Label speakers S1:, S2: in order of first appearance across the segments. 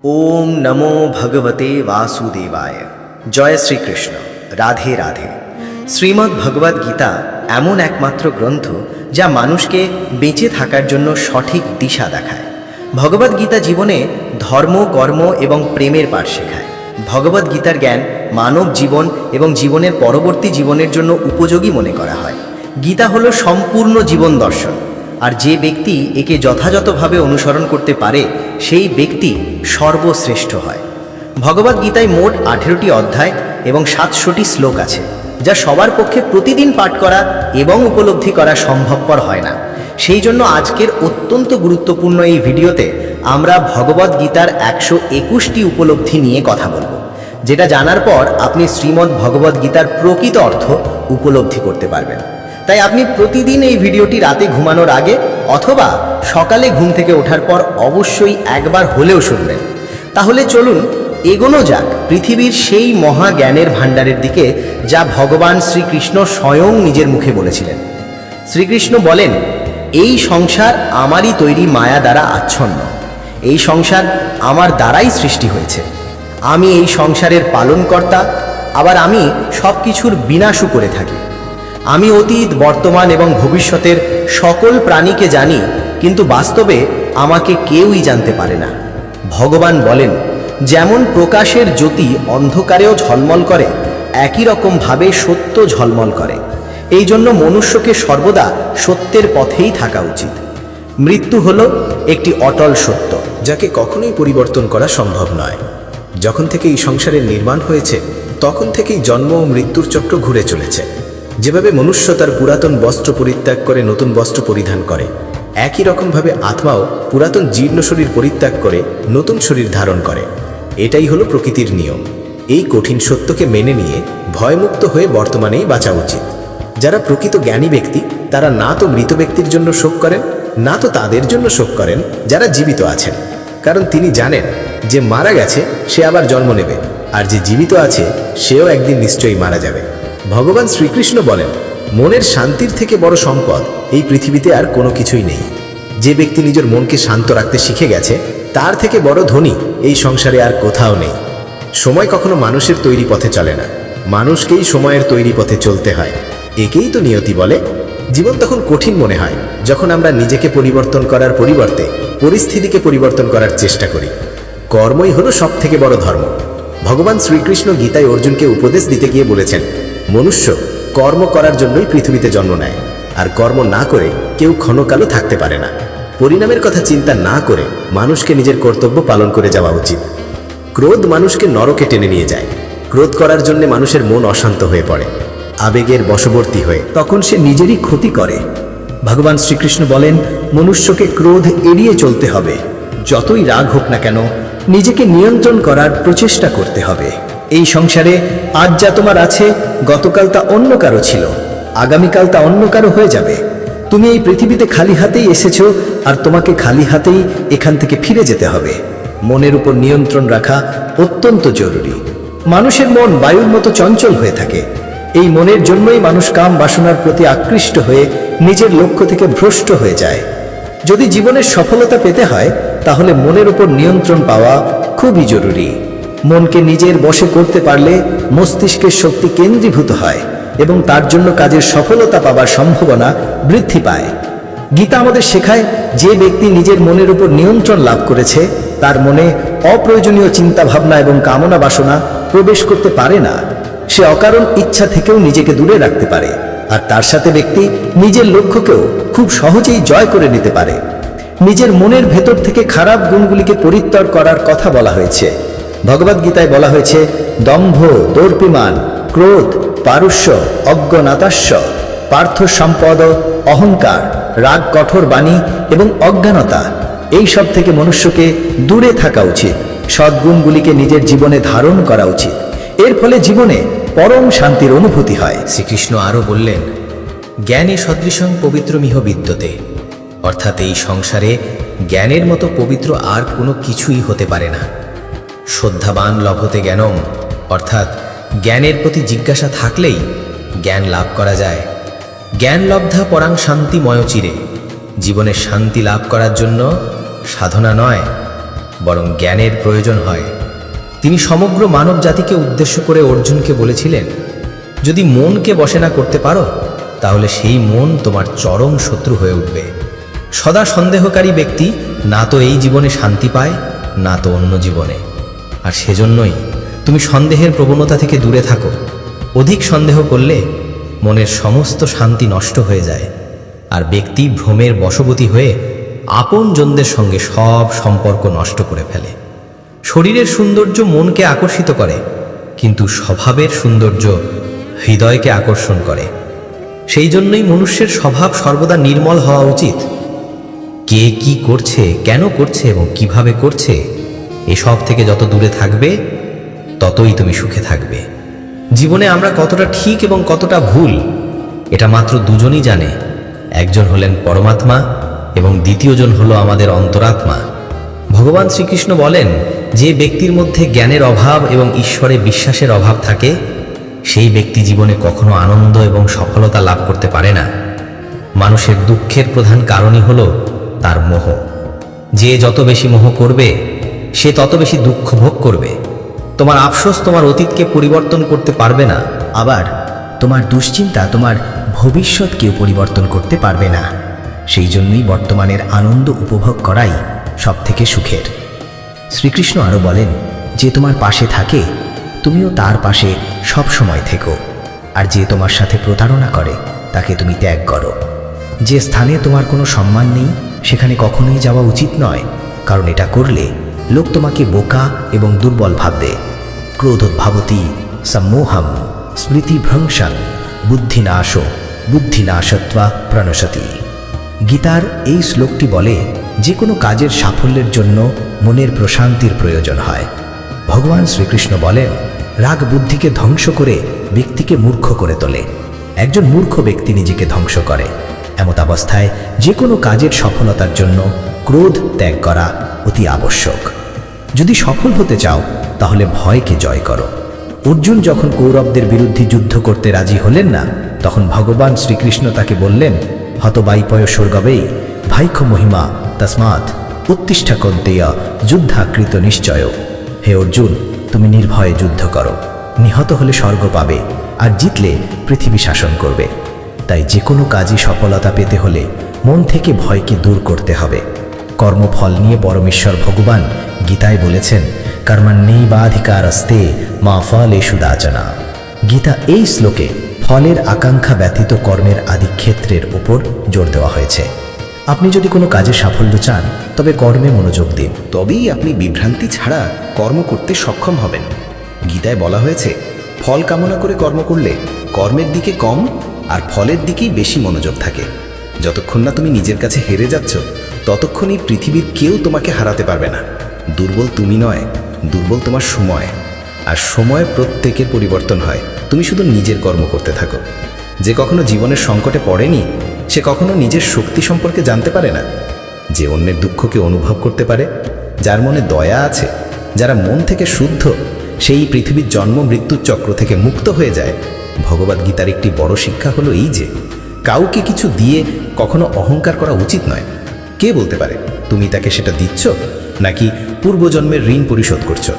S1: ওম নমো ভগবতে বাসুদেবায়। জয় শ্রীকৃষ্ণ। রাধে রাধে। শ্রীমদ্ ভগবদ্ গীতা এমন একমাত্র গ্রন্থ যা মানুষকে বেঁচে থাকার জন্য সঠিক দিশা দেখায়। ভগবদ্ গীতা জীবনে ধর্ম, কর্ম এবং প্রেমের পাঠ শেখায়। ভগবদ্ গীতার জ্ঞান মানব জীবন এবং জীবনের পরবর্তী জীবনের জন্য উপযোগী মনে করা হয়। গীতা হলো সম্পূর্ণ জীবন দর্শন, আর যে ব্যক্তি একে যথাযথভাবে অনুসরণ করতে পারে সেই ব্যক্তি সর্বশ্রেষ্ঠ হয়। ভগবদ্ গীতায় মোট 18টি অধ্যায় এবং 700টি শ্লোক আছে, যা সবার পক্ষে প্রতিদিন পাঠ করা এবং উপলব্ধি করা সম্ভবপর হয় না। সেই জন্য আজকের অত্যন্ত গুরুত্বপূর্ণ এই ভিডিওতে আমরা ভগবদ্ গীতার 121টি উপলব্ধি নিয়ে কথা বলবো, যেটা জানার পর আপনি শ্রীমদ্ ভগবদ্ গীতার প্রকৃত অর্থ উপলব্ধি করতে পারবেন। তাই আপনি প্রতিদিন এই ভিডিওটি রাতে ঘুমানোর আগে অথবা সকালে ঘুম থেকে ওঠার পর অবশ্যই একবার হলেও শুনবেন। তাহলে চলুন এগোনো যাক পৃথিবীর সেই মহা জ্ঞানের ভাণ্ডারের দিকে, যা ভগবান শ্রীকৃষ্ণ স্বয়ং নিজের মুখে বলেছিলেন। শ্রীকৃষ্ণ বলেন, এই সংসার আমারই তৈরি মায়া দ্বারা আচ্ছন্ন। এই সংসার আমার দ্বারাই সৃষ্টি হয়েছে। আমি এই সংসারের পালনকর্তা, আবার আমি সব কিছুর বিনাশও করে থাকি। আমি অতীত, বর্তমান এবং ভবিষ্যতের সকল প্রাণীকে জানি, কিন্তু বাস্তবে আমাকে কেউই জানতে পারে না। ভগবান বলেন, যেমন প্রকাশের জ্যোতি অন্ধকারেও ঝলমল করে, একই রকমভাবে সত্য ঝলমল করে। এই জন্য মনুষ্যকে সর্বদা সত্যের পথেই থাকা উচিত। মৃত্যু হলো একটি অটল সত্য,
S2: যাকে কখনোই পরিবর্তন করা সম্ভব নয়। যখন থেকে এই সংসারের নির্মাণ হয়েছে, তখন থেকেই জন্ম ও মৃত্যুর চক্র ঘুরে চলেছে। যেভাবে মনুষ্য তার পুরাতন বস্ত্র পরিত্যাগ করে নতুন বস্ত্র পরিধান করে, একই রকমভাবে আত্মাও পুরাতন জীর্ণ শরীর পরিত্যাগ করে নতুন শরীর ধারণ করে। এটাই হলো প্রকৃতির নিয়ম। এই কঠিন সত্যকে মেনে নিয়ে ভয়মুক্ত হয়ে বর্তমানেই বাঁচা উচিত। যারা প্রকৃত জ্ঞানী ব্যক্তি, তারা না তো মৃত ব্যক্তির জন্য শোক করেন, না তো তাদের জন্য শোক করেন যারা জীবিত আছেন। কারণ তিনি জানেন যে মারা গেছে সে আবার জন্ম নেবে, আর যে জীবিত আছে সেও একদিন নিশ্চয়ই মারা যাবে। ভগবান শ্রীকৃষ্ণ বলেন, মনের শান্তির থেকে বড় সম্পদ এই পৃথিবীতে আর কোনো কিছুই নেই। যে ব্যক্তি নিজের মনকে শান্ত রাখতে শিখে গেছে, তার থেকে বড় ধনী এই সংসারে আর কোথাও নেই। সময় কখনো মানুষের তৈরি পথে চলে না, মানুষকেই সময়ের তৈরি পথে চলতে হয়। একেই তো নিয়তি বলে। জীবন তখন কঠিন মনে হয় যখন আমরা নিজেকে পরিবর্তন করার পরিবর্তে পরিস্থিতিকে পরিবর্তন করার চেষ্টা করি। কর্মই হলো সব থেকে বড় ধর্ম। ভগবান শ্রীকৃষ্ণ গীতায় অর্জুনকে উপদেশ দিতে গিয়ে বলেছেন, মনুষ্য কর্ম করার জন্যই পৃথিবীতে জন্ম নেয়, আর কর্ম না করে কেউ ক্ষণকালও থাকতে পারে না। পরিণামের কথা চিন্তা না করে মানুষকে নিজের কর্তব্য পালন করে যাওয়া উচিত। ক্রোধ মানুষকে নরকে টেনে নিয়ে যায়। ক্রোধ করার জন্য মানুষের মন অশান্ত হয়ে পড়ে, আবেগের বশবর্তী হয়ে
S3: তখন সে নিজেরই ক্ষতি করে। ভগবান শ্রীকৃষ্ণ বলেন, মনুষ্যকে ক্রোধ এড়িয়ে চলতে হবে। যতই রাগ হোক না কেন, নিজেকে নিয়ন্ত্রণ করার প্রচেষ্টা করতে হবে। এই সংসারে আজ যা তোমার আছে, গতকাল তা অন্য কারো ছিল, আগামীকাল তা অন্য কারো হয়ে যাবে। তুমি এই পৃথিবীতে খালি হাতেই এসেছো, আর তোমাকে খালি হাতেই এখান থেকে ফিরে যেতে হবে। মনের উপর নিয়ন্ত্রণ রাখা অত্যন্ত জরুরি। মানুষের মন বায়ুর মতো চঞ্চল হয়ে থাকে। এই মনের জন্যই মানুষ কাম বাসনার প্রতি আকৃষ্ট হয়ে নিজের লক্ষ্য থেকে ভ্রষ্ট হয়ে যায়। যদি জীবনের সফলতা পেতে হয়, তাহলে মনের উপর নিয়ন্ত্রণ পাওয়া খুবই জরুরি। মনকে নিজের বশে করতে পারলে মস্তিষ্কের শক্তি কেন্দ্রীভূত হয় এবং তার জন্য কাজের সফলতা পাবার সম্ভাবনা বৃদ্ধি পায়। গীতা আমাদের শেখায়, যে ব্যক্তি নিজের মনের উপর নিয়ন্ত্রণ লাভ করেছে, তার মনে অপ্রয়োজনীয় চিন্তা ভাবনা এবং কামনা বাসনা প্রবেশ করতে পারে না। সে অকারণ ইচ্ছা থেকেও নিজেকে দূরে রাখতে পারে, আর তার সাথে ব্যক্তি নিজের লক্ষ্যকেও খুব সহজেই জয় করে নিতে পারে। নিজের মনের ভেতর থেকে খারাপ গুণগুলিকে পরিত্যাগ করার কথা বলা হয়েছে। ভগবদ্গীতায় বলা হয়েছে, দম্ভ, দর্পিমান, ক্রোধ, পারুষ্য, অজ্ঞনাতাস্য, পার্থ সম্পদ, অহংকার, রাগ, কঠোর বাণী এবং অজ্ঞানতা, এই সব থেকে মনুষ্যকে দূরে থাকা উচিত। সদ্গুণগুলিকে নিজের জীবনে ধারণ করা উচিত। এর ফলে জীবনে পরম শান্তির অনুভূতি হয়।
S4: শ্রীকৃষ্ণ আরও বললেন, জ্ঞানে সদৃশং পবিত্রমিহ বিদ্যতে, অর্থাৎ এই সংসারে জ্ঞানের মতো পবিত্র আর কোনো কিছুই হতে পারে না। শ্রদ্ধাবান লভতে জ্ঞানম, অর্থাৎ জ্ঞানের প্রতি জিজ্ঞাসা থাকলেই জ্ঞান লাভ করা যায়। জ্ঞান লব্ধা পরাং শান্তিময় চিরে, জীবনে শান্তি লাভ করার জন্য সাধনা নয়, বরং জ্ঞানের প্রয়োজন হয়। তিনি সমগ্র মানব জাতিকে উদ্দেশ্য করে অর্জুনকে বলেছিলেন, যদি মনকে বশে না করতে পারো তাহলে সেই মন তোমার চরম শত্রু হয়ে উঠবে। সদা সন্দেহকারী ব্যক্তি না তো এই জীবনে শান্তি পায়, না তো অন্য জীবনে। আর সেজন্যই তুমি সন্দেহের প্রবণতা থেকে দূরে থাকো। অধিক সন্দেহ করলে মনের সমস্ত শান্তি নষ্ট হয়ে যায়, আর ব্যক্তি ভ্রমের বশবর্তী হয়ে আপনজনদের সঙ্গে সব সম্পর্ক নষ্ট করে ফেলে। শরীরের সৌন্দর্য মনকে আকর্ষিত করে, কিন্তু স্বভাবের সৌন্দর্য হৃদয়কে আকর্ষণ করে। সেই জন্যই মনুষ্যের স্বভাব সর্বদা নির্মল হওয়া উচিত। কে কি করছে, কেন করছে এবং কিভাবে করছে, এসব থেকে যত দূরে থাকবে ততই তুমি সুখে থাকবে। জীবনে আমরা কতটা ঠিক এবং কতটা ভুল এটা মাত্র দুজনই জানে। একজন হলেন পরমাত্মা এবং দ্বিতীয়জন হলো আমাদের অন্তরাত্মা। ভগবান শ্রীকৃষ্ণ বলেন, যে ব্যক্তির মধ্যে জ্ঞানের অভাব এবং ঈশ্বরে বিশ্বাসের অভাব থাকে সেই ব্যক্তি জীবনে কখনো আনন্দ এবং সফলতা লাভ করতে পারে না। মানুষের দুঃখের প্রধান কারণই হলো তার মোহ। যে যত বেশি মোহ করবে সে তত বেশি দুঃখ ভোগ করবে। তোমার আফসোস তোমার অতীতকে পরিবর্তন করতে পারবে না,
S3: আবার তোমার দুশ্চিন্তা তোমার ভবিষ্যৎকেও পরিবর্তন করতে পারবে না। সেই জন্যই বর্তমানের আনন্দ উপভোগ করাই সবথেকে সুখের। শ্রীকৃষ্ণ আরও বলেন, যে তোমার পাশে থাকে তুমিও তার পাশে সব সময় থেকো, আর যে তোমার সাথে প্রতারণা করে তাকে তুমি ত্যাগ করো। যে স্থানে তোমার কোনো সম্মান নেই সেখানে কখনোই যাওয়া উচিত নয়, কারণ এটা করলে লোক তোমাকে বোকা এবং দুর্বল ভাববে। ক্রোধোদ্ভাবতি সম্মোহম স্মৃতিভ্রংশন বুদ্ধিনাশত্বা প্রণশতি। গীতার এই শ্লোকটি বলে, যে কোনো কাজের সাফল্যের জন্য মনের প্রশান্তির প্রয়োজন হয়। ভগবান শ্রীকৃষ্ণ বলেন, রাগ বুদ্ধিকে ধ্বংস করে ব্যক্তিকে মূর্খ করে তোলে। একজন মূর্খ ব্যক্তি নিজেকে ধ্বংস করে। এমত অবস্থায় যে কোনো কাজের সফলতার জন্য ক্রোধ ত্যাগ করা অতি আবশ্যক। যদি সফল হতে চাও তাহলে ভয়কে জয় করো। অর্জুন যখন কৌরবদের বিরুদ্ধে যুদ্ধ করতে রাজি হলেন না, তখন ভগবান শ্রীকৃষ্ণ তাকে বললেন, হতবাইপয় স্বর্গবেই ভাইক্ষ মহিমা তসমাৎ উত্তিষ্ঠ কন্তেয় যুদ্ধাকৃত নিশ্চয়। হে অর্জুন, তুমি নির্ভয়ে যুদ্ধ করো। নিহত হলে স্বর্গ পাবে, আর জিতলে পৃথিবী শাসন করবে। তাই যে কোনো কাজে সফলতা পেতে হলে মন থেকে ভয়কে দূর করতে হবে। কর্মফল নিয়ে পরমেশ্বর ভগবান গীতায় বলেছেন, কর্মণ্যেবাধিকারস্তে মা ফলেষু দাচনা। গীতা এই শ্লোকে ফলের আকাঙ্ক্ষা ব্যতীত কর্মের আদি ক্ষেত্রের উপর জোর দেওয়া হয়েছে। আপনি যদি কোনো কাজে সাফল্য চান তবে কর্মে মনোযোগ দিন,
S2: তবেই আপনি বিভ্রান্তি ছাড়া কর্ম করতে সক্ষম হবেন। গীতায় বলা হয়েছে, ফল কামনা করে কর্ম করলে কর্মের দিকে কম আর ফলের দিকেই বেশি মনোযোগ থাকে। যতক্ষণ না তুমি নিজের কাছে হেরে যাচ্ছ ততক্ষণই পৃথিবীর কেউ তোমাকে হারাতে পারবে না। দুর্বল তুমি নয়, দুর্বল তোমার সময়। আর সময় প্রত্যেকের পরিবর্তন হয়। তুমি শুধু নিজের কর্ম করতে থাকো। যে কখনো জীবনের সংকটে পড়েনি সে কখনো নিজের শক্তি সম্পর্কে জানতে পারে না। যে অন্যের দুঃখকে অনুভব করতে পারে, যার মনে দয়া আছে, যারা মন থেকে শুদ্ধ, সেই পৃথিবীর জন্ম মৃত্যুর চক্র থেকে মুক্ত হয়ে যায়। ভগবদ্গীতার একটি বড় শিক্ষা হলো এই যে, কাউকে কিছু দিয়ে কখনো অহংকার করা উচিত নয়। কে বলতে পারে তুমি তাকে সেটা দিচ্ছ নাকি পূর্বজন্মের ঋণ পরিশোধ করছো?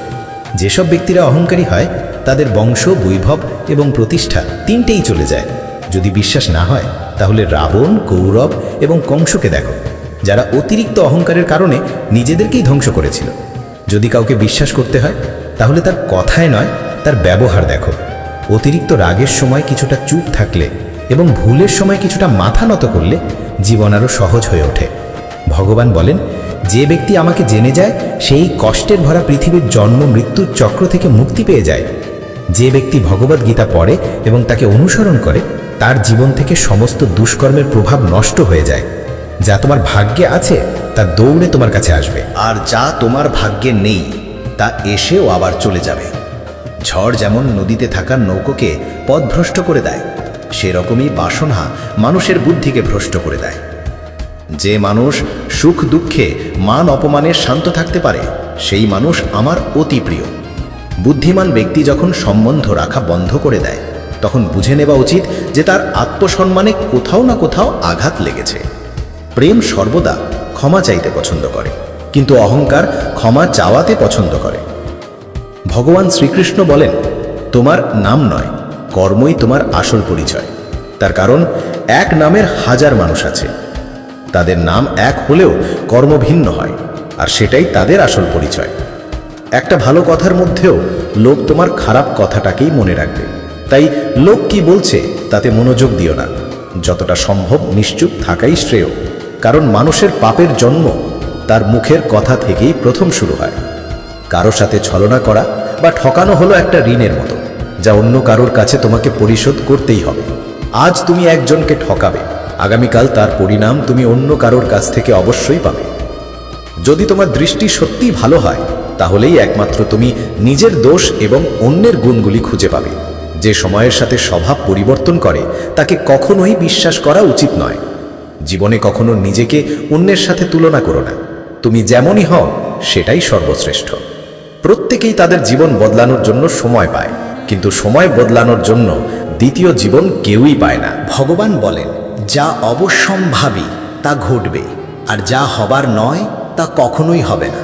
S2: যেসব ব্যক্তিরা অহংকারী হয় তাদের বংশ, বৈভব এবং প্রতিষ্ঠা তিনটেই চলে যায়। যদি বিশ্বাস না হয় তাহলে রাবণ, কৌরব এবং কংসকে দেখো, যারা অতিরিক্ত অহংকারের কারণে নিজেদেরকেই ধ্বংস করেছিল। যদি কাউকে বিশ্বাস করতে হয় তাহলে তার কথায় নয়, তার ব্যবহার দেখো। অতিরিক্ত রাগের সময় কিছুটা চুপ থাকলে এবং ভুলের সময় কিছুটা মাথা নত করলে জীবন আরও সহজ হয়ে ওঠে। ভগবান বলেন, যে ব্যক্তি আমাকে জেনে যায় সেই কষ্টের ভরা পৃথিবীর জন্ম মৃত্যুর চক্র থেকে মুক্তি পেয়ে যায়। যে ব্যক্তি ভগবদ্গীতা পড়ে এবং তাকে অনুসরণ করে তার জীবন থেকে সমস্ত দুষ্কর্মের প্রভাব নষ্ট হয়ে যায়। যা তোমার ভাগ্যে আছে তা দৌড়ে তোমার কাছে আসবে, আর যা তোমার ভাগ্যে নেই তা এসেও আবার চলে যাবে। ঝড় যেমন নদীতে থাকা নৌকোকে পথভ্রষ্ট করে দেয়, সেরকমই বাসনা মানুষের বুদ্ধিকে ভ্রষ্ট করে দেয়। যে মানুষ সুখ দুঃখে মান অপমানে শান্ত থাকতে পারে সেই মানুষ আমার অতি প্রিয়। বুদ্ধিমান ব্যক্তি যখন সম্বন্ধ রাখা বন্ধ করে দেয় তখন বুঝে নেওয়া উচিত যে তার আত্মসম্মানে কোথাও না কোথাও আঘাত লেগেছে। প্রেম সর্বদা ক্ষমা চাইতে পছন্দ করে, কিন্তু অহংকার ক্ষমা চাওয়াতে পছন্দ করে। ভগবান শ্রীকৃষ্ণ বলেন, তোমার নাম নয়, কর্মই তোমার আসল পরিচয়। তার কারণ এক নামের হাজার মানুষ আছে, তাদের নাম এক হলেও কর্ম ভিন্ন হয়, আর সেটাই তাদের আসল পরিচয়। একটা ভালো কথার মধ্যেও লোক তোমার খারাপ কথাটাকেই মনে রাখবে। তাই লোক কি বলছে তাতে মনোযোগ দিও না, যতটা সম্ভব নিশ্চুপ থাকাই শ্রেয়। কারণ মানুষের পাপের জন্ম তার মুখের কথা থেকেই প্রথম শুরু হয়। কারো সাথে ছলনা করা বা ঠকানো হলো একটা ঋণের মতো, যা অন্য কারোর কাছে তোমাকে পরিশোধ করতেই হবে। আজ তুমি একজনকে ঠকাবে, আগামীকাল তার পরিণাম তুমি অন্য কারোর কাছ থেকে অবশ্যই পাবে। যদি তোমার দৃষ্টি সত্যিই ভালো হয়, তাহলেই একমাত্র তুমি নিজের দোষ এবং অন্যের গুণগুলি খুঁজে পাবে। যে সময়ের সাথে স্বভাব পরিবর্তন করে তাকে কখনোই বিশ্বাস করা উচিত নয়। জীবনে কখনো নিজেকে অন্যের সাথে তুলনা করো না। তুমি যেমনই হও সেটাই সর্বশ্রেষ্ঠ। প্রত্যেকেই তাদের জীবন বদলানোর জন্য সময় পায়, কিন্তু সময় বদলানোর জন্য দ্বিতীয় জীবন কেউই পায় না।
S3: ভগবান বলেন, যা অবশ্যম্ভাবী তা ঘটবে, আর যা হবার নয় তা কখনোই হবে না।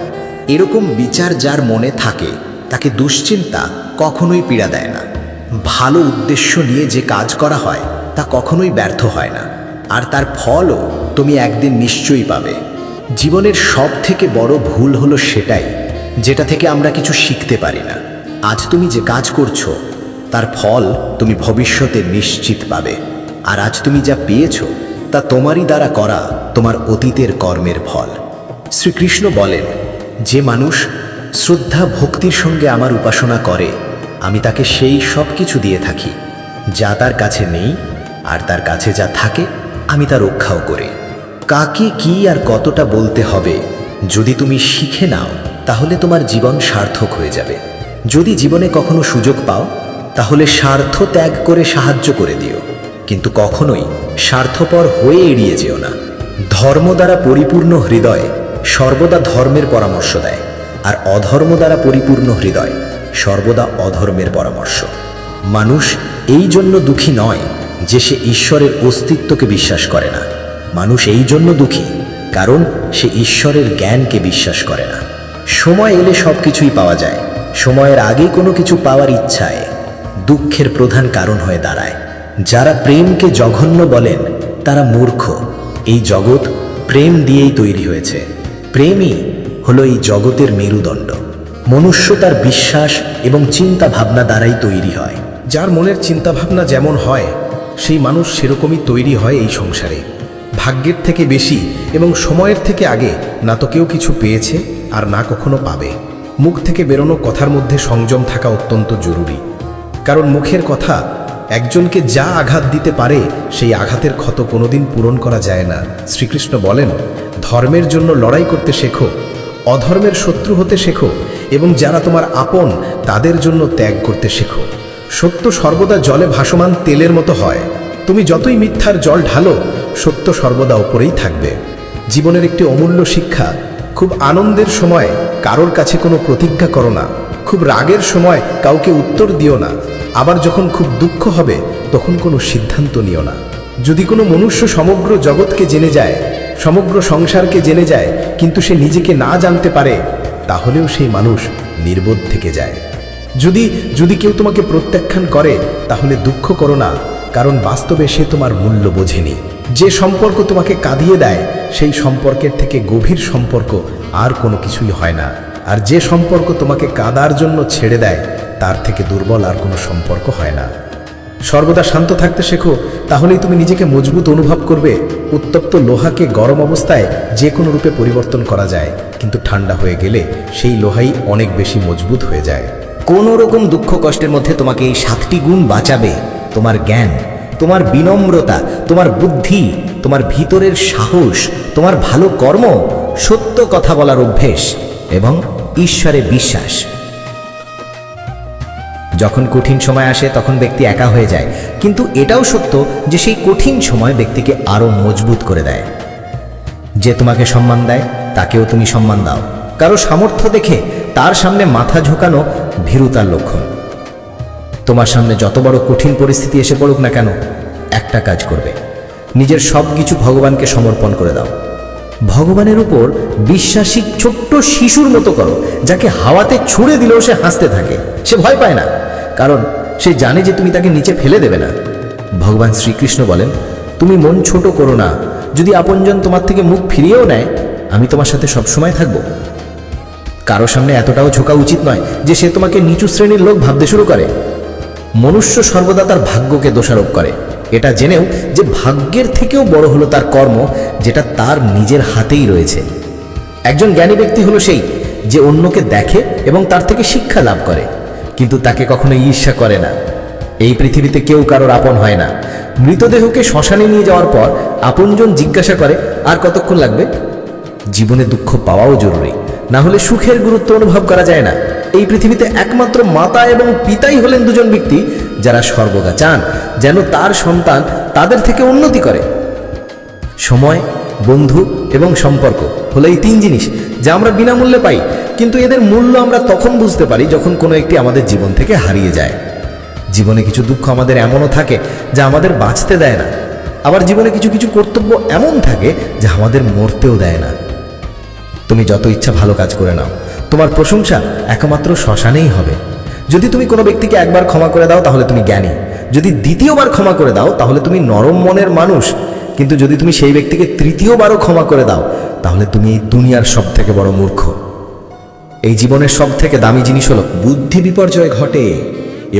S3: এরকম বিচার যার মনে থাকে তাকে দুশ্চিন্তা কখনোই পীড়া দেয় না। ভালো উদ্দেশ্য নিয়ে যে কাজ করা হয় তা কখনোই ব্যর্থ হয় না, আর তার ফলও তুমি একদিন নিশ্চয়ই পাবে। জীবনের সব থেকে বড় ভুল হলো সেটাই যেটা থেকে আমরা কিছু শিখতে পারি না। আজ তুমি যে কাজ করছো তার ফল তুমি ভবিষ্যতে নিশ্চিত পাবে, আর আজ তুমি যা পেয়েছো তা তোমারই দ্বারা করা তোমার অতীতের কর্মের ফল। শ্রীকৃষ্ণ বলেন, যে মানুষ শ্রদ্ধা ভক্তির সঙ্গে আমার উপাসনা করে, আমি তাকে সেই সব কিছু দিয়ে থাকি যা তার কাছে নেই, আর তার কাছে যা থাকে আমি তা রক্ষাও করি। কাকে কি আর কতটা বলতে হবে যদি তুমি শিখে নাও, তাহলে তোমার জীবন সার্থক হয়ে যাবে। যদি জীবনে কখনো সুযোগ পাও, তাহলে স্বার্থ ত্যাগ করে সাহায্য করে দিও, কিন্তু কখনোই স্বার্থপর হয়ে এড়িয়ে যেও না। ধর্ম দ্বারা পরিপূর্ণ হৃদয় সর্বদা ধর্মের পরামর্শ দেয়, আর অধর্ম দ্বারা পরিপূর্ণ হৃদয় সর্বদা অধর্মের পরামর্শ। মানুষ এই জন্য দুঃখী নয় যে সে ঈশ্বরের অস্তিত্বকে বিশ্বাস করে না। মানুষ এই জন্য দুঃখী কারণ সে ঈশ্বরের জ্ঞানকে বিশ্বাস করে না। সময় এলে সব কিছুই পাওয়া যায়, সময়ের আগে কোনো কিছু পাওয়ার ইচ্ছায় দুঃখের প্রধান কারণ হয়ে দাঁড়ায়। যারা প্রেমকে জঘন্য বলেন তারা মূর্খ। এই জগৎ প্রেম দিয়েই তৈরি হয়েছে। প্রেমই হলো এই জগতের মেরুদণ্ড। মনুষ্য তার বিশ্বাস এবং চিন্তা ভাবনা দ্বারাই তৈরি হয়।
S2: যার মনের চিন্তাভাবনা যেমন হয়, সেই মানুষ সেরকমই তৈরি হয় এই সংসারে। ভাগ্যের থেকে বেশি এবং সময়ের থেকে আগে না তো কেউ কিছু পেয়েছে আর না কখনো পাবে। মুখ থেকে বেরোনো কথার মধ্যে সংযম থাকা অত্যন্ত জরুরি, কারণ মুখের কথা একজনকে যা আঘাত দিতে পারে সেই আঘাতের ক্ষত কোনোদিন পূরণ করা যায় না। শ্রীকৃষ্ণ বলেন, ধর্মের জন্য লড়াই করতে শেখো, অধর্মের শত্রু হতে শেখো, এবং যারা তোমার আপন তাদের জন্য ত্যাগ করতে শেখো। সত্য সর্বদা জলে ভাসমান তেলের মতো হয়। তুমি যতই মিথ্যার জল ঢালো, সত্য সর্বদা ওপরেই থাকবে। জীবনের একটি অমূল্য শিক্ষা, খুব আনন্দের সময় কারোর কাছে কোনো প্রতিজ্ঞা করো না, খুব রাগের সময় কাউকে উত্তর দিও না, আবার যখন খুব দুঃখ হবে তখন কোনো সিদ্ধান্ত নিও না। যদি কোনো মনুষ্য সমগ্র জগৎকে জেনে যায়, সমগ্র সংসারকে জেনে যায়, কিন্তু সে নিজেকে না জানতে পারে, তাহলেও সেই মানুষ নির্বোধ থেকে যায়। যদি কেউ তোমাকে প্রত্যাখ্যান করে, তাহলে দুঃখ করো না, কারণ বাস্তবে সে তোমার মূল্য বোঝেনি। যে সম্পর্ক তোমাকে কাঁদিয়ে দেয়, সেই সম্পর্কের থেকে গভীর সম্পর্ক আর কোনো কিছুই হয় না। আর যে সম্পর্ক তোমাকে কাঁদার জন্য ছেড়ে দেয়, তার থেকে দুর্বল আর কোনো সম্পর্ক হয় না। সর্বদা শান্ত থাকতে শেখো, তাহলেই তুমি নিজেকে মজবুত অনুভব করবে। উত্তপ্ত লোহাকে গরম অবস্থায় যে কোনো রূপে পরিবর্তন করা যায়, কিন্তু ঠান্ডা হয়ে গেলে সেই লোহাই অনেক বেশি মজবুত হয়ে যায়।
S3: কোনো রকম দুঃখ কষ্টের মধ্যে তোমাকে এই 7টি গুণ বাঁচাবে: তোমার জ্ঞান, তোমার বিনম্রতা, তোমার বুদ্ধি, তোমার ভিতরের সাহস, তোমার ভালো কর্ম, সত্য কথা বলার অভ্যেস এবং ঈশ্বরে বিশ্বাস। যখন কঠিন সময় আসে তখন ব্যক্তি একা হয়ে যায়, কিন্তু এটাও সত্য যে সেই কঠিন সময় ব্যক্তিকে আরও মজবুত করে দেয়। যে তোমাকে সম্মান দেয় তাকেও তুমি সম্মান দাও। কারো সামর্থ্য দেখে তার সামনে মাথা ঝোঁকানো ভীরুতার লক্ষণ। তোমার সামনে যত বড় কঠিন পরিস্থিতি এসে পড়ুক না কেন, একটা কাজ করবে: নিজের সব কিছু ভগবানকে সমর্পণ করে দাও। ভগবানের উপর বিশ্বাসী ছোট্ট শিশুর মতো করো, যাকে হাওয়াতে ছুঁড়ে দিলেও সে হাসতে থাকে, সে ভয় পায় না, কারণ সে জানে যে তুমি তাকে নিচে ফেলে দেবে না। ভগবান শ্রীকৃষ্ণ বলেন, তুমি মন ছোট করো না, যদি আপনজন তোমার থেকে মুখ ফিরিয়েও নেয়, আমি তোমার সাথে সবসময় থাকবো। কারো সামনে এতটাও ঝোঁকা উচিত নয় যে সে তোমাকে নিচু শ্রেণীর লোক ভাবতে শুরু করে। মনুষ্য সর্বদা তার ভাগ্যকে দোষারোপ করে, এটা জেনেও যে ভাগ্যের থেকেও বড় হলো তার কর্ম, যেটা তার নিজের হাতেই রয়েছে। একজন জ্ঞানী ব্যক্তি হলো সেই যে অন্যকে দেখে এবং তার থেকে শিক্ষা লাভ করে, কিন্তু তাকে কখনো ঈর্ষা করে না। এই পৃথিবীতে কেউ কারোর আপন হয় না। মৃতদেহকে শ্মশানে নিয়ে যাওয়ার পর আপনজন জিজ্ঞাসা করে, আর কতক্ষণ লাগবে? জীবনে দুঃখ পাওয়াও জরুরি, না হলে সুখের গুরুত্ব অনুভব করা যায় না। এই পৃথিবীতে একমাত্র মাতা এবং পিতাই হলেন দুজন ব্যক্তি যারা সর্বদা চান যেন তার সন্তান তাদের থেকে উন্নতি করে। সময়, বন্ধু এবং সম্পর্ক হলো এই তিন জিনিস যা আমরা বিনামূল্যে পাই, কিন্তু এদের মূল্য আমরা তখন বুঝতে পারি যখন কোনো একটি আমাদের জীবন থেকে হারিয়ে যায়। জীবনে কিছু দুঃখ আমাদের এমনও থাকে যা আমাদের বাঁচতে দেয় না, আবার জীবনে কিছু কিছু কর্তব্য এমন থাকে যা আমাদের মরতেও দেয় না। তুমি যত ইচ্ছা ভালো কাজ করে নাও, তোমার প্রশংসা একমাত্র শ্মশানেই হবে। যদি তুমি কোনো ব্যক্তিকে একবার ক্ষমা করে দাও তাহলে তুমি জ্ঞানী, যদি দ্বিতীয়বার ক্ষমা করে দাও তাহলে তুমি নরম মনের মানুষ, কিন্তু যদি তুমি সেই ব্যক্তিকে তৃতীয়বারও ক্ষমা করে দাও তাহলে তুমি এই দুনিয়ার সব থেকে বড় মূর্খ। এই জীবনের সব থেকে দামি জিনিস হলো
S2: বুদ্ধি বিপর্যয় ঘটে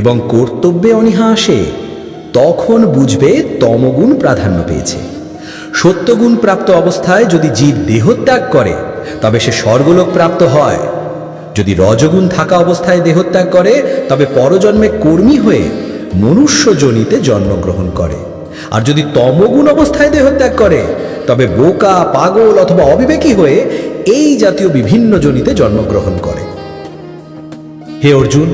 S2: এবং কর্তব্যে অনীহা আসে, তখন বুঝবে তমগুণ প্রাধান্য পেয়েছে। সত্যগুণ প্রাপ্ত অবস্থায় যদি জীব দেহত্যাগ করে তবে সে স্বর্গলোক প্রাপ্ত হয়। যদি রজগুণ থাকা অবস্থায় দেহত্যাগ করে তবে পরজন্মে কর্মী হয়ে মনুষ্য যোনিতে জন্মগ্রহণ করে। আর যদি তমগুণ অবস্থায় দেহত্যাগ করে তবে বোকা, পাগল অথবা অবিবেকী হয়ে এই জাতীয় বিভিন্ন যোনিতে জন্মগ্রহণ করে। হে অর্জুন,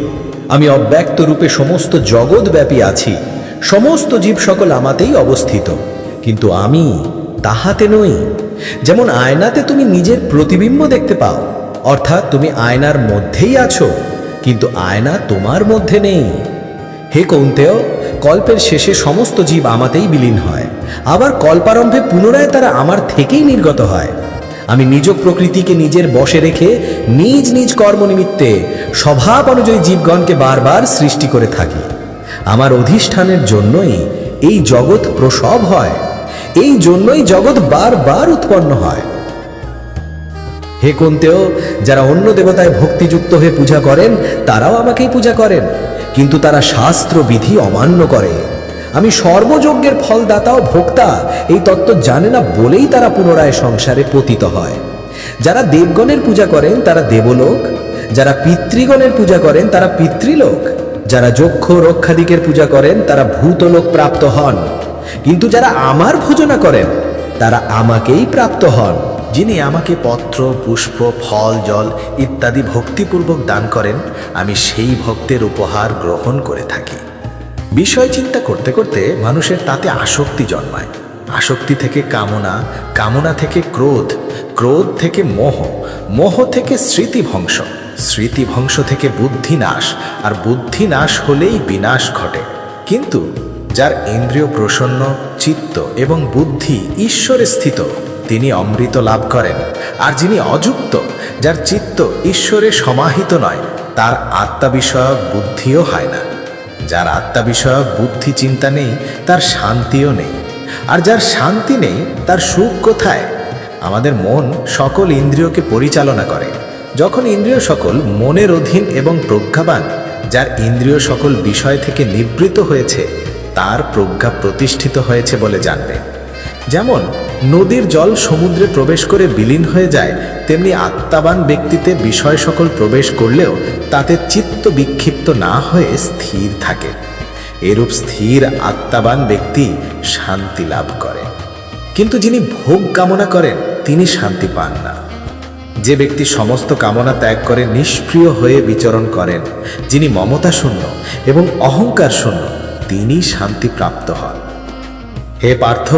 S2: আমি অব্যক্ত রূপে সমস্ত জগৎব্যাপী আছি, সমস্ত জীব সকল আমাতেই অবস্থিত, কিন্তু আমি তাহাতে নই। যেমন আয়নাতে তুমি নিজের প্রতিবিম্ব দেখতে পাও, অর্থাৎ তুমি আয়নার মধ্যেই আছো, কিন্তু আয়না তোমার মধ্যে নেই। হে কৌন্তেয়, কল্পের শেষে সমস্ত জীব আমাতেই বিলীন হয়, আবার কল্পারম্ভে পুনরায় তারা আমার থেকেই নির্গত হয়। আমি নিজ প্রকৃতিকে নিজের বশে রেখে নিজ নিজ কর্মনিমিত্তে স্বভাব অনুযায়ী জীবগণকে বারবার সৃষ্টি করে থাকি। আমার অধিষ্ঠানের জন্যই এই জগৎ প্রসব হয়, এই জন্যই জগৎ বারবার উৎপন্ন হয়। হে কৌন্তেয়, যারা অন্য দেবতায় ভক্তিযুক্ত হয়ে পূজা করেন তারাও আমাকেই পূজা করেন, কিন্তু তারা শাস্ত্র বিধি অমান্য করে। আমি সর্বযজ্ঞের ফলদাতা ও ভোক্তা এই তত্ত্ব জানে না বলেই তারা পুনরায় সংসারে পতিত হয়। যারা দেবগণের পূজা করেন তারা দেবলোক, যারা পিতৃগণের পূজা করেন তারা পিতৃলোক, যারা যক্ষ রক্ষাদিকের পূজা করেন তারা ভূতলোক প্রাপ্ত হন, কিন্তু যারা আমার ভোজনা করেন তারা আমাকেই প্রাপ্ত হন। যিনি আমাকে পত্র, পুষ্প, ফল, জল ইত্যাদি ভক্তিপূর্বক দান করেন, আমি সেই ভক্তের উপহার গ্রহণ করে থাকি। বিষয় চিন্তা করতে করতে মানুষের তাতে আসক্তি জন্মায়। আসক্তি থেকে কামনা, কামনা থেকে ক্রোধ, ক্রোধ থেকে মোহ, মোহ থেকে স্মৃতিভংশ, স্মৃতিভংশ থেকে বুদ্ধিনাশ, আর বুদ্ধিনাশ হলেই বিনাশ ঘটে। কিন্তু যার ইন্দ্রিয় প্রসন্ন, চিত্ত এবং বুদ্ধি ঈশ্বরে স্থিত, তিনি অমৃত লাভ করেন। আর যিনি অযুক্ত, যার চিত্ত ঈশ্বরে সমাহিত নয়, তার আত্মা বিষয়ক বুদ্ধিও হয় না। যার আত্মা বিষয়ক বুদ্ধি চিন্তা নেই, তার শান্তিও নেই। আর যার শান্তি নেই, তার সুখ কোথায়? আমাদের মন সকল ইন্দ্রিয়কে পরিচালনা করে। যখন ইন্দ্রিয় সকল মনের অধীন এবং প্রজ্ঞাবান, যার ইন্দ্রিয় সকল বিষয় থেকে নিবৃত হয়েছে, তার প্রজ্ঞা প্রতিষ্ঠিত হয়েছে বলে জানবে। যেমন নদীর জল সমুদ্রে প্রবেশ করে বিলীন হয়ে যায়, তেমনি আত্মাবান ব্যক্তিতে বিষয় সকল প্রবেশ করলেও তাতে চিত্ত বিক্ষিপ্ত না হয়ে স্থির থাকে। এরূপ স্থির আত্মাবান ব্যক্তি শান্তি লাভ করে। কিন্তু যিনি ভোগ কামনা করেন তিনি শান্তি পান না। যে ব্যক্তি সমস্ত কামনা ত্যাগ করে নিষ্প্রিয় হয়ে বিচরণ করেন, যিনি মমতা শূন্য এবং অহংকার শূন্য, তিনি শান্তি প্রাপ্ত হন। হে পার্থ,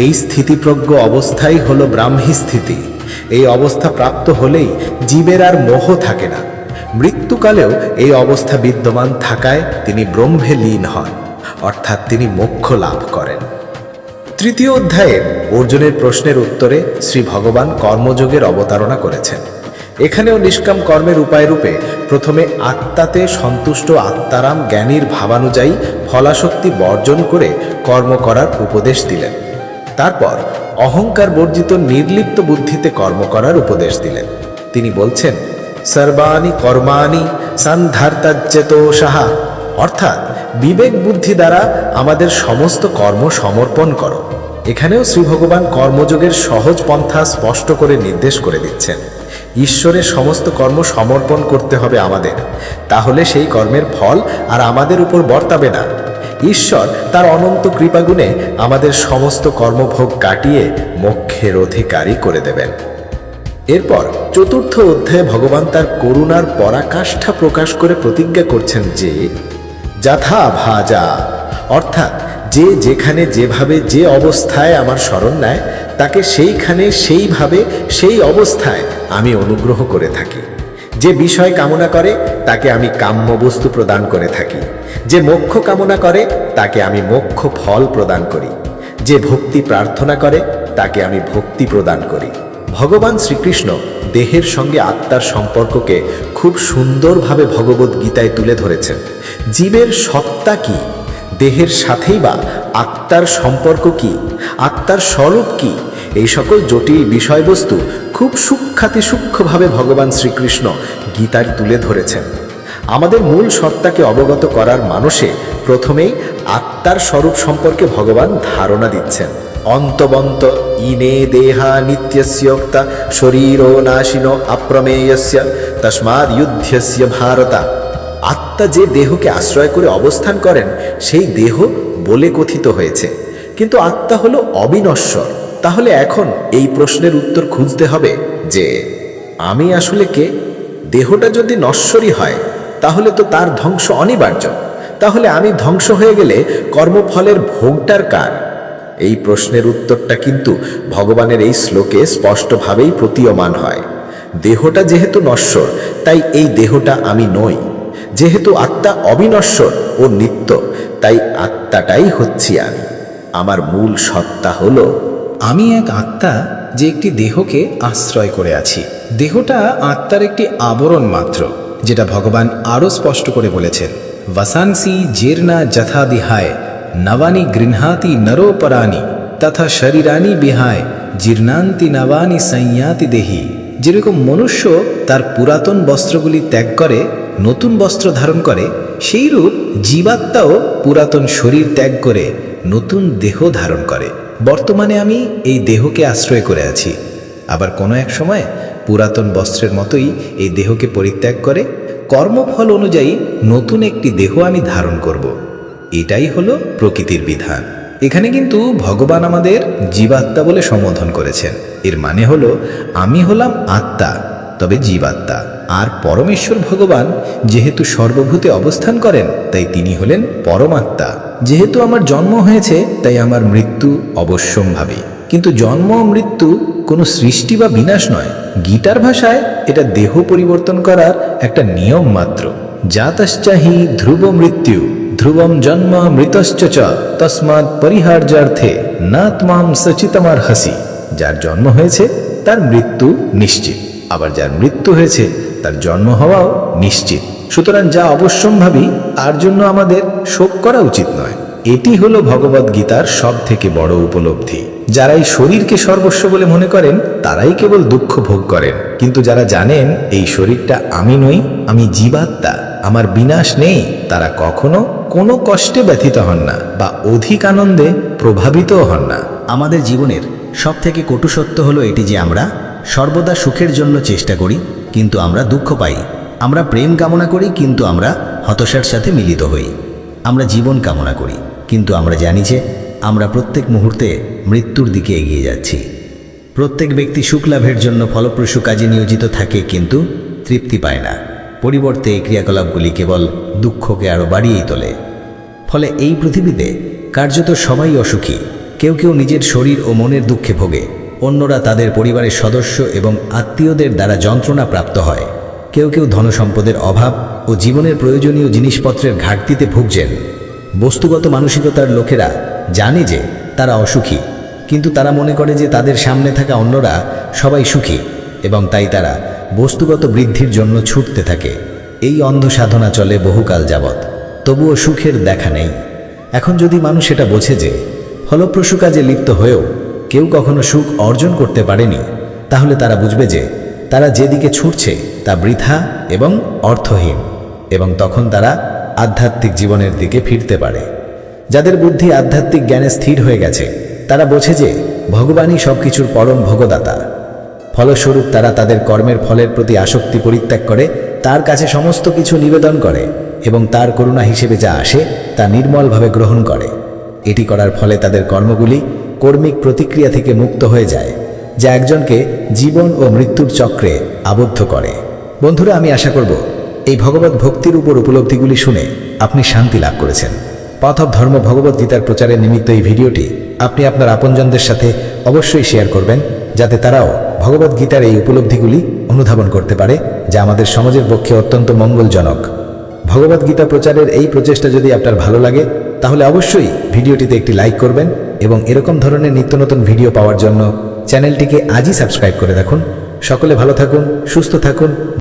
S2: এই স্থিতিপ্রজ্ঞ অবস্থাই হলো ব্রাহ্মী স্থিতি। এই অবস্থা প্রাপ্ত হলেই জীবের আর মোহ থাকে না। মৃত্যুকালেও এই অবস্থা বিদ্যমান থাকায় তিনি ব্রহ্মে লীন হন, অর্থাৎ তিনি মোক্ষ লাভ করেন। তৃতীয় অধ্যায়ের অর্জুনের প্রশ্নের উত্তরে শ্রী ভগবান কর্মযোগের অবতারণা করেছেন। এখানেও নিষ্কাম কর্মের উপায়রূপে প্রথমে আত্মাতে সন্তুষ্ট আত্মারাম জ্ঞানীর ভাবানুযায়ী ফলাশক্তি বর্জন করে কর্ম করার উপদেশ দিলেন। তারপর অহংকার বর্জিত নির্লিপ্ত বুদ্ধিতে কর্ম করার উপদেশ দিলেন। তিনি বলছেন, সর্বাণি কর্মাণি সন্ধার্তাজ্যতোষাহা, অর্থাৎ বিবেক বুদ্ধি দ্বারা আমাদের সমস্ত কর্ম সমর্পণ করো। এখানেও শ্রী ভগবান কর্মযোগের সহজ পন্থা স্পষ্ট করে নির্দেশ করে দিচ্ছেন। ঈশ্বরের সমস্ত কর্ম সমর্পণ করতে হবে আমাদের, তাহলে সেই কর্মের ফল আর আমাদের উপর বর্তাবে না। ঈশ্বর তার অনন্ত কৃপাগুণে আমাদের সমস্ত কর্মভোগ কাটিয়ে মোক্ষের অধিকারী করে দেবেন। এরপর চতুর্থ অধ্যায়ে ভগবান তার করুণার পরাকাষ্ঠা প্রকাশ করে প্রতিজ্ঞা করছেন যে যথা ভাজা, অর্থাৎ যে যেখানে যেভাবে যে অবস্থায় আমার শরণ নেয় তাকে সেইখানে সেইভাবে সেই অবস্থায় আমি অনুগ্রহ করে থাকি। যে বিষয় কামনা করে তাকে আমি কাম্য বস্তু প্রদান করে থাকি। যে মোক্ষ কামনা করে তাকে আমি মোক্ষ ফল প্রদান করি। যে ভক্তি প্রার্থনা করে তাকে আমি ভক্তি প্রদান করি। ভগবান শ্রীকৃষ্ণ দেহের সঙ্গে আত্মার সম্পর্ককে খুব সুন্দরভাবে ভগবদ্ গীতায় তুলে ধরেছেন। জীবের সত্তা কি, দেহের সাথেই বা আত্মার সম্পর্ক কি, আত্মার স্বরূপ কি, এই সকল জটিল বিষয়বস্তু খুব সূক্ষ্মভাবে ভগবান শ্রীকৃষ্ণ গীতায় তুলে ধরেছেন। আমাদের মূল সত্তাকে অবগত করার মানসে প্রথমেই আত্মার স্বরূপ সম্পর্কে ভগবান ধারণা দিচ্ছেন। অন্তবন্ত ইনে দেহা নিত্যস্যোক্তা শরীরো নাশিনো অপ্রমেয়স্য তস্মাদ যুদ্ধস্য ভারতা। আত্মা যে দেহকে আশ্রয় করে অবস্থান করেন সেই দেহ বলে কথিত হয়েছে, কিন্তু আত্মা হলো অবিনশ্বর। তাহলে এখন এই প্রশ্নের উত্তর খুঁজতে হবে যে আমি আসলে কে? দেহটা যদি নশ্বরই হয় তাহলে তো তার ধ্বংস অনিবার্য। তাহলে আমি ধ্বংস হয়ে গেলে কর্মফলের ভোগটার কার? এই প্রশ্নের উত্তরটা কিন্তু ভগবানের এই শ্লোকে স্পষ্টভাবেই প্রতীয়মান হয়। দেহটা যেহেতু নশ্বর তাই এই দেহটা আমি নই। যেহেতু আত্মা অবিনশ্বর ও নিত্য তাই আত্মাটাই হচ্ছি আমি। আমার মূল সত্তা হলো
S3: আমি এক আত্মা যে একটি দেহকে আশ্রয় করে আছি। দেহটা আত্মার একটি আবরণ মাত্র, যেটা ভগবান আরও স্পষ্ট করে বলেছেন, वसांसि जीर्णा जथा विहाय नवानि गृह्णाति नरोपराणि तथा शरीरानि विहाय जीर्णान्ति नवानि संयाति देहि। যেরকম মনুষ্য তার পুরাতন বস্ত্রগুলি ত্যাগ করে নতুন বস্ত্র ধারণ করে, সেইরূপ জীবাত্মাও পুরাতন শরীর ত্যাগ করে নতুন দেহ ধারণ করে। বর্তমানে আমি এই দেহকে আশ্রয় করে আছি, আবার কোনো এক সময় পুরাতন বস্ত্রের মতোই এই দেহকে পরিত্যাগ করে কর্মফল অনুযায়ী নতুন একটি দেহ আমি ধারণ করব। এটাই হলো প্রকৃতির বিধান। এখানে কিন্তু ভগবান আমাদের জীবাত্মা বলে সম্বোধন করেছেন। এর মানে হলো আমি হলাম আত্মা, তবে জীবাত্মা। আর পরমেশ্বর ভগবান যেহেতু সর্বভূতে অবস্থান করেন তাই তিনি হলেন পরমাত্মা। যেহেতু আমার জন্ম হয়েছে তাই আমার মৃত্যু অবশ্যম্ভাবী। কিন্তু জন্ম ও মৃত্যু কোনো সৃষ্টি বা বিনাশ নয়। গীতার ভাষায় এটা দেহ পরিবর্তন করার একটা নিয়ম মাত্র। জাতশ্চাহি ধ্রুব মৃত্যু ধ্রুবম জন্ম মৃতশ্চ চ তস্মাৎ পরিহার্যার্থে না ত্মাম সচিতমার্হসি। যার জন্ম হয়েছে তার মৃত্যু নিশ্চিত, আবার যার মৃত্যু হয়েছে তার জন্ম হওয়াও নিশ্চিত। সুতরাং যা অবশ্যম্ভাবী তার জন্য আমাদের শোক করা উচিত নয়। এটি হলো ভগবদ গীতার সব থেকে বড় উপলব্ধি। যারা এই শরীরকে সর্বস্ব বলে মনে করেন তারাই কেবল দুঃখ ভোগ করেন, কিন্তু যারা জানেন এই শরীরটা আমি নই, আমি জীবাত্মা, আমার বিনাশ নেই, তারা কখনো কোনো কষ্টে ব্যথিত হন না বা অধিক আনন্দে প্রভাবিতও হন না।
S1: আমাদের জীবনের সব থেকে কটু সত্য হলো এটি যে আমরা সর্বদা সুখের জন্য চেষ্টা করি কিন্তু আমরা দুঃখ পাই। আমরা প্রেম কামনা করি কিন্তু আমরা হতাশার সাথে মিলিত হই। আমরা জীবন কামনা করি কিন্তু আমরা জানি যে আমরা প্রত্যেক মুহূর্তে মৃত্যুর দিকে এগিয়ে যাচ্ছি। প্রত্যেক ব্যক্তি সুখ লাভের জন্য ফলপ্রসূ কাজে নিয়োজিত থাকে কিন্তু তৃপ্তি পায় না। পরিবর্তে এই ক্রিয়াকলাপগুলি কেবল দুঃখকে আরও বাড়িয়েই তোলে। ফলে এই পৃথিবীতে কার্যত সবাই অসুখী। কেউ কেউ নিজের শরীর ও মনের দুঃখে ভোগে, অন্যরা তাদের পরিবারের সদস্য এবং আত্মীয়দের দ্বারা যন্ত্রণা প্রাপ্ত হয়। কেউ কেউ ধনসম্পদের অভাব ও জীবনের প্রয়োজনীয় জিনিসপত্রের ঘাটতিতে ভুগছেন। বস্তুগত মানসিকতার লোকেরা জানে যে তারা অসুখী,
S3: কিন্তু তারা মনে করে যে তাদের সামনে থাকা অন্যরা সবাই সুখী এবং তাই তারা বস্তুগত বৃদ্ধির জন্য ছুটতে থাকে। এই অন্ধ সাধনা চলে বহুকাল যাবৎ, তবুও সুখের দেখা নেই। এখন যদি মানুষ এটা বোঝে যে ফলপ্রসূ কাজে লিপ্ত হয়েও কেউ কখনো সুখ অর্জন করতে পারেনি, তাহলে তারা বুঝবে যে তারা যেদিকে ছুটছে তা বৃথা এবং অর্থহীন, এবং তখন তারা আধ্যাত্মিক জীবনের দিকে ফিরতে পারে। যাদের বুদ্ধি আধ্যাত্মিক জ্ঞানে স্থির হয়ে গেছে তারা বোঝে যে ভগবানই সব কিছুর পরম ভোগদাতা। ফলস্বরূপ তারা তাদের কর্মের ফলের প্রতি আসক্তি পরিত্যাগ করে তার কাছে সমস্ত কিছু নিবেদন করে এবং তার করুণা হিসেবে যা আসে তা নির্মলভাবে গ্রহণ করে। এটি করার ফলে তাদের কর্মগুলি কর্মিক প্রতিক্রিয়া থেকে মুক্ত হয়ে যায়, যা একজনকে জীবন ও মৃত্যুর চক্রে আবদ্ধ করে। বন্ধুরা, আমি আশা করব এই ভগবত ভক্তির উপর উপলব্ধিগুলি শুনে আপনি শান্তি লাভ করেছেন। পাথ অফ ধর্ম ভগবত গীতার প্রচারের নিমিত্ত এই ভিডিওটি আপনি আপনার আপনজনদের সাথে অবশ্যই শেয়ার করবেন, যাতে তারাও ভগবত গীতার এই উপলব্ধিগুলি অনুধাবন করতে পারে, যা আমাদের সমাজের পক্ষে অত্যন্ত মঙ্গলজনক। ভগবত গীতা প্রচারের এই প্রচেষ্টা যদি আপনার ভালো লাগে তাহলে অবশ্যই ভিডিওটিতে একটি লাইক করবেন এবং এরকম ধরনের নিত্য নতুন ভিডিও পাওয়ার জন্য চ্যানেলটিকে আজই সাবস্ক্রাইব করে রাখুন। সকলে ভালো থাকুন, সুস্থ থাকুন।